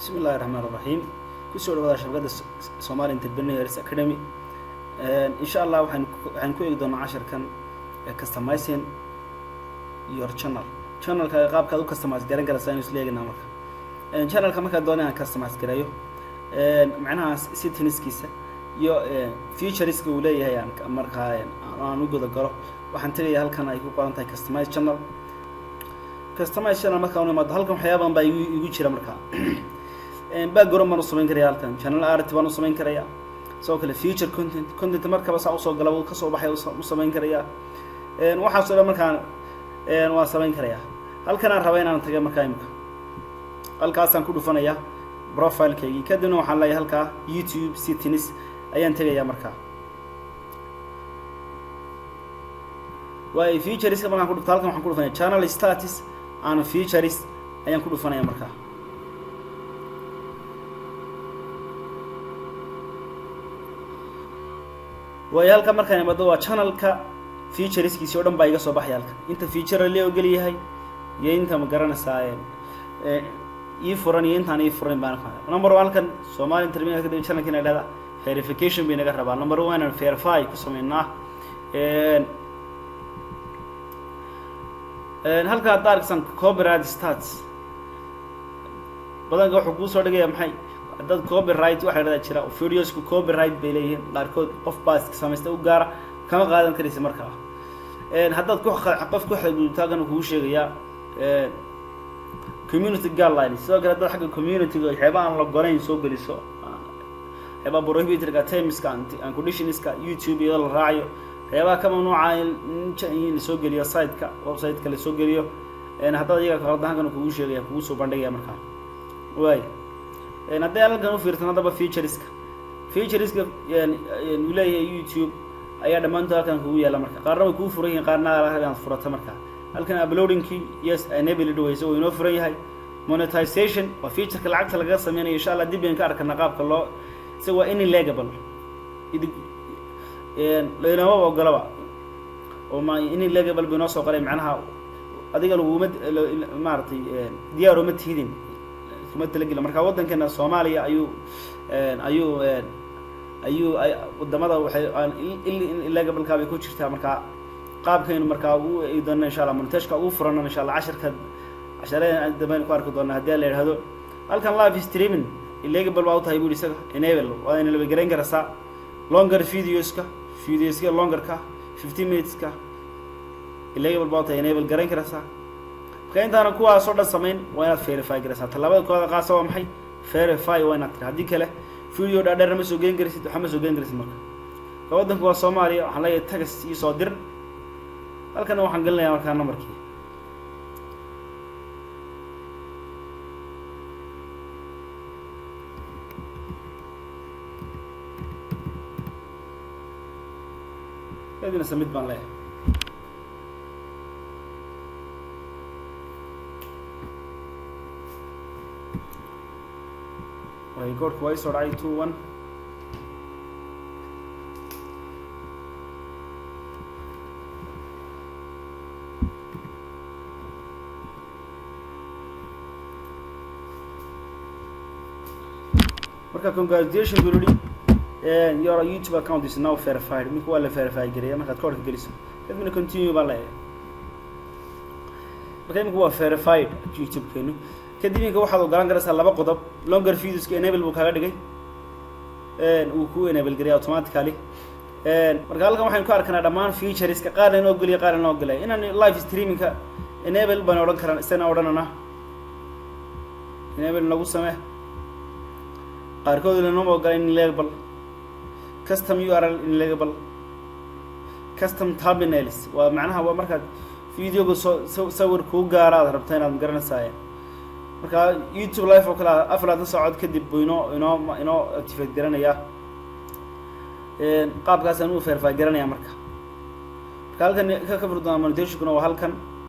بسم الله الرحمن الرحيم كسر وضع شبكة Somali Entrepreneurs Academy إن شاء الله وحنكون يقدرنا 10 كان customizing your channel كقاب كذا customize جرين كلا ساينس ليه جنامك channel كمان كدوني customize كرايو معناها settings كيسة يو features كوليه يعني مركها يعني أنا نقول ذكره وحنتري هالكنا يكون قرنتها customize channel مركها ونما هالكم حيابا بيجي شيء مركها background baan u samayn karayaa halkan channel art baan u samayn karayaa soo kale feature content markaba saa u soo galabo ka soo baxay u samayn karayaa waxa soo markaan waa samayn karayaa halkan aan rabaa inaan tago markaa imka halkaas aan ku dhufanayaa profile-kaygi kadibna waxaan leeyahay halka YouTube settings ayaan tagayaa markaa way features ka markaan ku dhufto halkan waxaan ku dhufanayaa channel status and features ayaan ku dhufanayaa markaa ويالك مركان يبدو channel كا features كيسي ودم بايجا صباح يالك أنت feature اللي وقلي هاي ينت مقارنة ساين يفرن ينتاني يفرن بانك number 1 كان Somali Entrepreneurs كده channel كنا هذا verification بينك ربع number 1 and verify كسمينا هالك هتارك سان copyright stats بدل جو حقوق صار دقيقة محي dad copyright waxa la jira oo videos ku copyright bay leeyihiin qaarkood qof baas ka sameystay u gaar kama qaadan karaysa markaa haddaad ku qof ku xadgudubtaagan uu sheegaya community guidelines soo kale dad xagga community ga waxba aan la gorayn soo galiso waxba prohibited ka terms ka and conditions ka YouTube iyo la raaciyo waxba kama nooca in soo galiyo site-ka website-ka la soo galiyo haddaad iyaga qaldan kugu sheegaya kugu soo bandhigaya markaa way هذا يالله كانوا فيرتنا ده features يعني ولاية يوتيوب أيها دمانتها كان هو يلا مركا قارن يكون فريه قارن على هذا فرته مركا هل كان uploading كي yes enable do يسوي إنه فريه هاي monetization وفيتشر كالعكس القصة يعني إن شاء الله دي بينكارك النقاب كله سوى إني legible إذا لأنه هو قلبا وما إني legible بنص وقريب معناها هذه قالوا مد مارتي ديارو متهيدين تلقي marka wadankeena Soomaaliya ayuu wadamada waxay ila gabalka bay ku jirtaa marka qaabkeen marka uu idana insha Allah montage-ka uu furana insha Allah 10 daban ku arki doona hadii la yiraahdo halkan live streaming illegal waa tahay buu isaga enable waa in la garan karasa longer videos-ka longer ka 15 minutes-ka illegal waa tahay enable garan karasa كأنتنا كوا صورة سمين وين verify كرسات طلبات كوا قاسوا محي verify وين أكتر هذيك له فيديو ده درهم سوقين كرسي وحمس سوقين كرسي مرة كودن كوا Somali حلا يتحس يصادر هل كانوا حنقلنا يا مكان نمركي هذي نسميت بالله record كويس or I21 marka congratulations gurudi your YouTube account is now verified minku waa la verify gareeyay markaad code geliso kadibna continue baa la marka minku waa verified YouTube keenu kadibna waxaad u garan karaysaa laba qodob longer videos ka enable buu kaaga dhigay uu ku enable gareey automatically marka halkan waxaan ku arkanaa dhamaan features ka qaar inoo galiyo qaar inoo galay inaan live streaming ka enable baan oran karaan isna oranana enable lagu sameeyo qaarkood inoo galay in level custom URL in level custom thumbnails waa macnaha waa marka video-ga sawir ku gaara aad rabto inaad garanaysaa marka YouTube live oo kala afraad socod kadib inoo activate garanaya qaabkaas aan u verify garanaya marka halkan ka furdo monetization waa halkan